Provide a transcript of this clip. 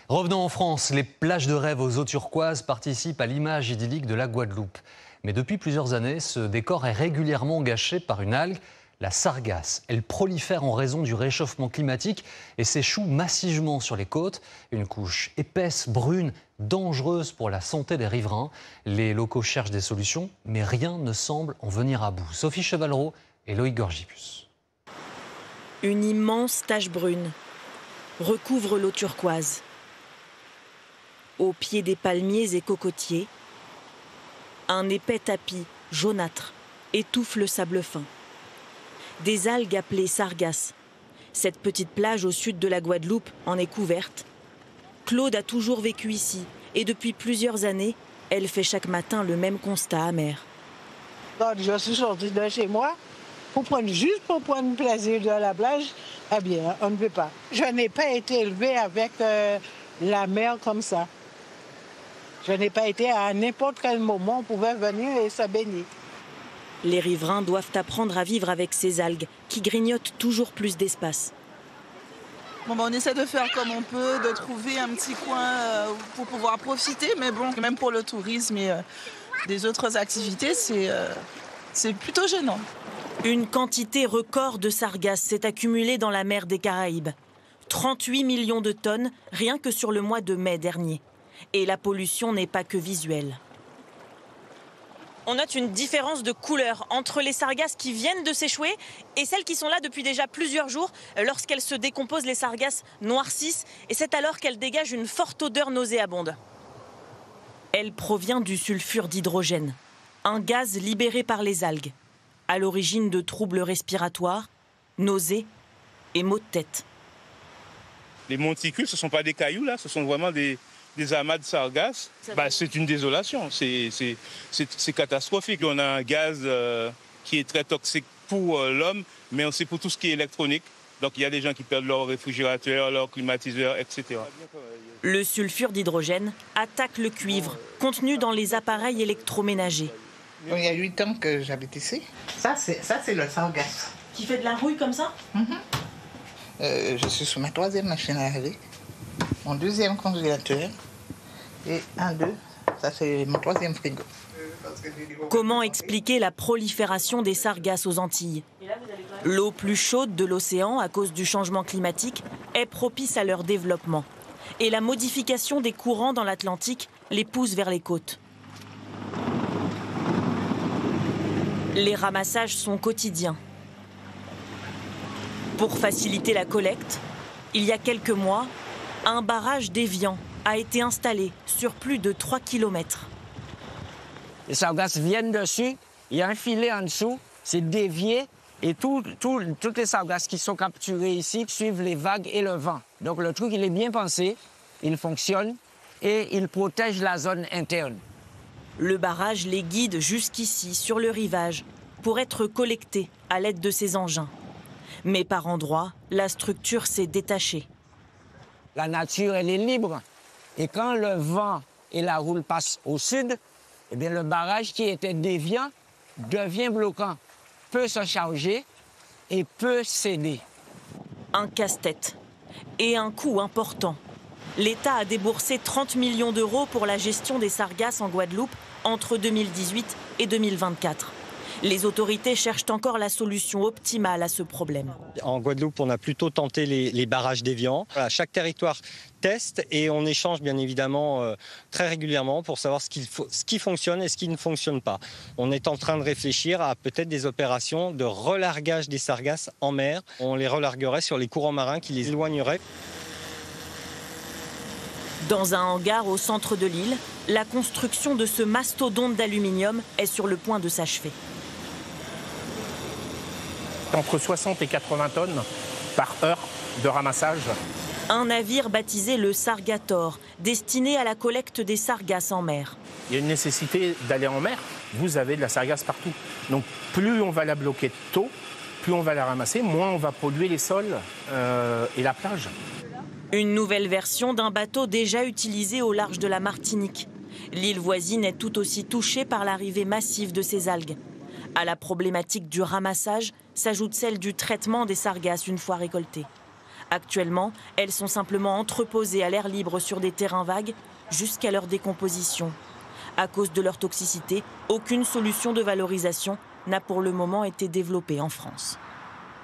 Revenons en France, les plages de rêve aux eaux turquoises participent à l'image idyllique de la Guadeloupe. Mais depuis plusieurs années, ce décor est régulièrement gâché par une algue, la sargasse. Elle prolifère en raison du réchauffement climatique et s'échoue massivement sur les côtes. Une couche épaisse, brune, dangereuse pour la santé des riverains. Les locaux cherchent des solutions, mais rien ne semble en venir à bout. Sophie Chevalreau et Loïc Gorgibus. Une immense tache brune recouvre l'eau turquoise. Au pied des palmiers et cocotiers, un épais tapis jaunâtre étouffe le sable fin. Des algues appelées sargasses. Cette petite plage au sud de la Guadeloupe en est couverte. Claude a toujours vécu ici et depuis plusieurs années, elle fait chaque matin le même constat amer. Quand je suis sortie de chez moi, pour prendre plaisir de la plage, eh bien, on ne peut pas. Je n'ai pas été élevée avec la mer comme ça. Je n'ai pas été à n'importe quel moment, on pouvait venir et se baigner. Les riverains doivent apprendre à vivre avec ces algues qui grignotent toujours plus d'espace. On essaie de faire comme on peut, de trouver un petit coin pour pouvoir profiter. Mais bon, même pour le tourisme et des autres activités, c'est plutôt gênant. Une quantité record de sargasses s'est accumulée dans la mer des Caraïbes. 38 millions de tonnes, rien que sur le mois de mai dernier. Et la pollution n'est pas que visuelle. On note une différence de couleur entre les sargasses qui viennent de s'échouer et celles qui sont là depuis déjà plusieurs jours. Lorsqu'elles se décomposent, les sargasses noircissent et c'est alors qu'elles dégagent une forte odeur nauséabonde. Elle provient du sulfure d'hydrogène, un gaz libéré par les algues, à l'origine de troubles respiratoires, nausées et maux de tête. Les monticules, ce ne sont pas des cailloux, là, ce sont vraiment des amas de sargasses. C'est une désolation, c'est catastrophique. On a un gaz qui est très toxique pour l'homme, mais aussi pour tout ce qui est électronique. Donc il y a des gens qui perdent leur réfrigérateur, leur climatiseur, etc. Le sulfure d'hydrogène attaque le cuivre contenu dans les appareils électroménagers. Il y a 8 ans que j'habite ici. Ça, c'est le sargasse. Qui fait de la rouille comme ça? Je suis sur ma 3e machine à laver, mon 2e congélateur et ça c'est mon 3e frigo. Comment expliquer la prolifération des sargasses aux Antilles? L'eau plus chaude de l'océan à cause du changement climatique est propice à leur développement. Et la modification des courants dans l'Atlantique les pousse vers les côtes. Les ramassages sont quotidiens. Pour faciliter la collecte, il y a quelques mois, un barrage d'évian a été installé sur plus de 3 km. Les sargasses viennent dessus, il y a un filet en dessous, c'est dévié et toutes les sargasses qui sont capturées ici suivent les vagues et le vent. Donc le truc, il est bien pensé, il fonctionne et il protège la zone interne. Le barrage les guide jusqu'ici, sur le rivage, pour être collectés à l'aide de ces engins. Mais par endroits, la structure s'est détachée. La nature, elle est libre. Et quand le vent et la houle passent au sud, eh bien, le barrage qui était déviant devient bloquant, peut se charger et peut céder. Un casse-tête et un coût important. L'État a déboursé 30 millions d'euros pour la gestion des sargasses en Guadeloupe entre 2018 et 2024. Les autorités cherchent encore la solution optimale à ce problème. En Guadeloupe, on a plutôt tenté les barrages d'évian. Voilà, chaque territoire teste et on échange bien évidemment très régulièrement pour savoir ce qui fonctionne et ce qui ne fonctionne pas. On est en train de réfléchir à peut-être des opérations de relargage des sargasses en mer. On les relarguerait sur les courants marins qui les éloigneraient. Dans un hangar au centre de l'île, la construction de ce mastodonte d'aluminium est sur le point de s'achever. Entre 60 et 80 tonnes par heure de ramassage. Un navire baptisé le Sargator, destiné à la collecte des sargasses en mer. Il y a une nécessité d'aller en mer, vous avez de la sargasse partout. Donc plus on va la bloquer tôt, plus on va la ramasser, moins on va polluer les sols et la plage. Une nouvelle version d'un bateau déjà utilisé au large de la Martinique. L'île voisine est tout aussi touchée par l'arrivée massive de ces algues. À la problématique du ramassage s'ajoute celle du traitement des sargasses une fois récoltées. Actuellement, elles sont simplement entreposées à l'air libre sur des terrains vagues jusqu'à leur décomposition. À cause de leur toxicité, aucune solution de valorisation n'a pour le moment été développée en France.